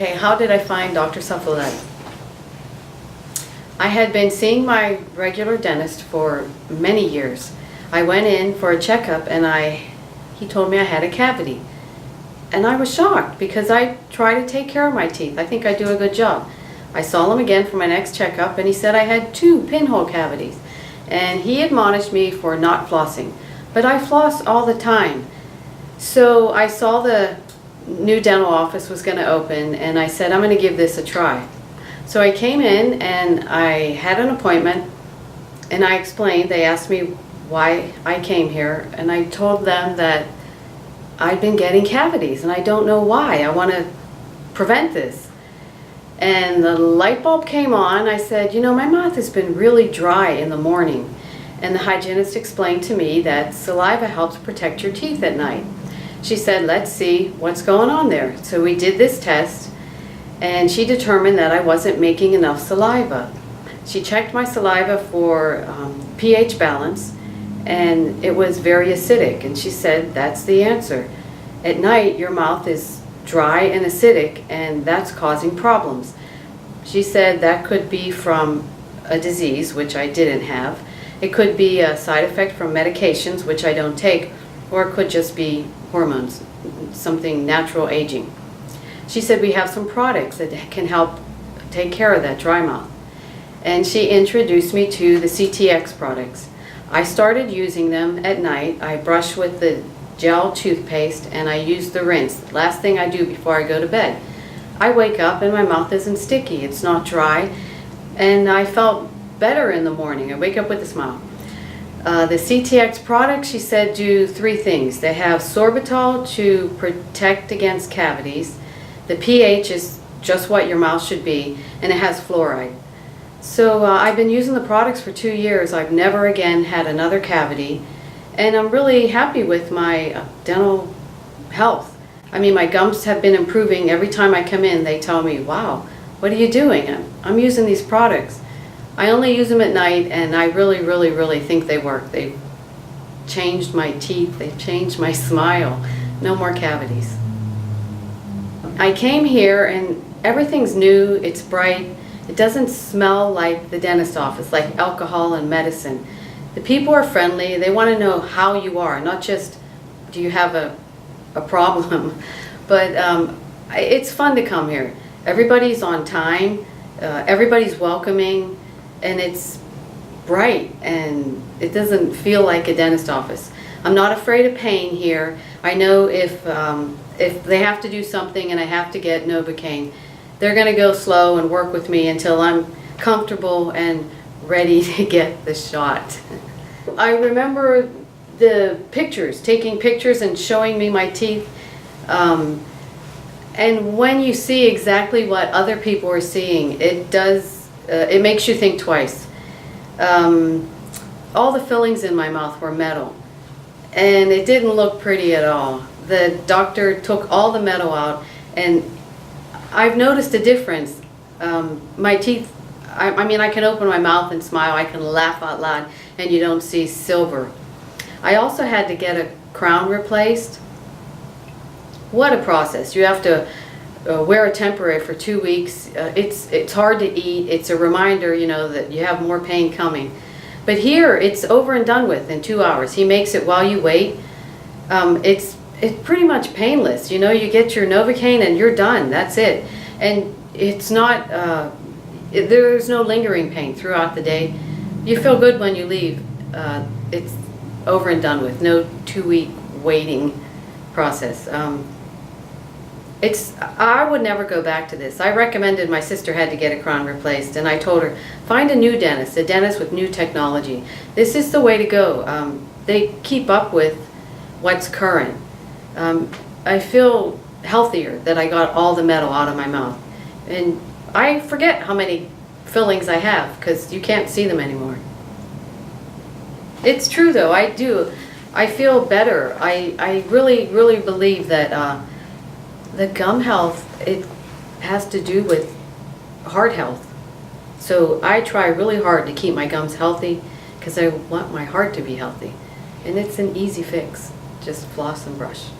Okay, how did I find Dr. Suffoletta? I had been seeing my regular dentist for many years. I went in for a checkup and he told me I had a cavity. And I was shocked because I try to take care of my teeth. I think I do a good job. I saw him again for my next checkup and he said I had 2 pinhole cavities. And he admonished me for not flossing. But I floss all the time. So I saw the new dental office was going to open and I said I'm going to give this a try. So I came in and I had an appointment and I explained. They asked me why I came here and I told them that I'd been getting cavities and I don't know why. I want to prevent this. And the light bulb came on. I said, you know, my mouth has been really dry in the morning. And the hygienist explained to me that saliva helps protect your teeth at night. She said, let's see what's going on there. So we did this test and she determined that I wasn't making enough saliva. She checked my saliva for pH balance and it was very acidic, and she said that's the answer. At night your mouth is dry and acidic and that's causing problems. She said that could be from a disease, which I didn't have. It could be a side effect from medications, which I don't take, or it could just be hormones, something natural aging. She said we have some products that can help take care of that dry mouth. And she introduced me to the CTX products. I started using them at night. I brush with the gel toothpaste and I use the rinse. Last thing I do before I go to bed. I wake up and my mouth isn't sticky. It's not dry. And I felt better in the morning. I wake up with a smile. The CTX products, she said, do 3 things. They have sorbitol to protect against cavities. The pH is just what your mouth should be, and it has fluoride. So I've been using the products for 2 years. I've never again had another cavity, and I'm really happy with my dental health. I mean, my gums have been improving. Every time I come in, they tell me, wow, what are you doing? I'm using these products. I only use them at night, and I really think they work. They've changed my teeth. They've changed my smile. No more cavities. I came here, and everything's new. It's bright. It doesn't smell like the dentist office, like alcohol and medicine. The people are friendly. They want to know how you are, not just do you have a problem. But it's fun to come here. Everybody's on time. Everybody's welcoming. And it's bright and it doesn't feel like a dentist office. I'm not afraid of pain here. I know if they have to do something and I have to get Novocaine, they're going to go slow and work with me until I'm comfortable and ready to get the shot. I remember the pictures, taking pictures and showing me my teeth. And when you see exactly what other people are seeing, it makes you think twice. All the fillings in my mouth were metal, and it didn't look pretty at all. The doctor took all the metal out, and I've noticed a difference. My teeth, I mean, I can open my mouth and smile, I can laugh out loud, and you don't see silver. I also had to get a crown replaced. What a process. You have to wear a temporary for 2 weeks. It's hard to eat. It's a reminder, you know, that you have more pain coming. But here, it's over and done with in 2 hours. He makes it while you wait. It's pretty much painless. You know, you get your Novocaine and you're done. That's it. And it's not, there's no lingering pain throughout the day. You feel good when you leave. It's over and done with. No 2-week waiting process. I would never go back to this. I recommended, my sister had to get a crown replaced, and I told her, find a new dentist, a dentist with new technology. This is the way to go. They keep up with what's current. I feel healthier that I got all the metal out of my mouth. And I forget how many fillings I have because you can't see them anymore. It's true though, I do. I feel better. I really believe that the gum health, it has to do with heart health. So I try really hard to keep my gums healthy because I want my heart to be healthy. And it's an easy fix. Just floss and brush.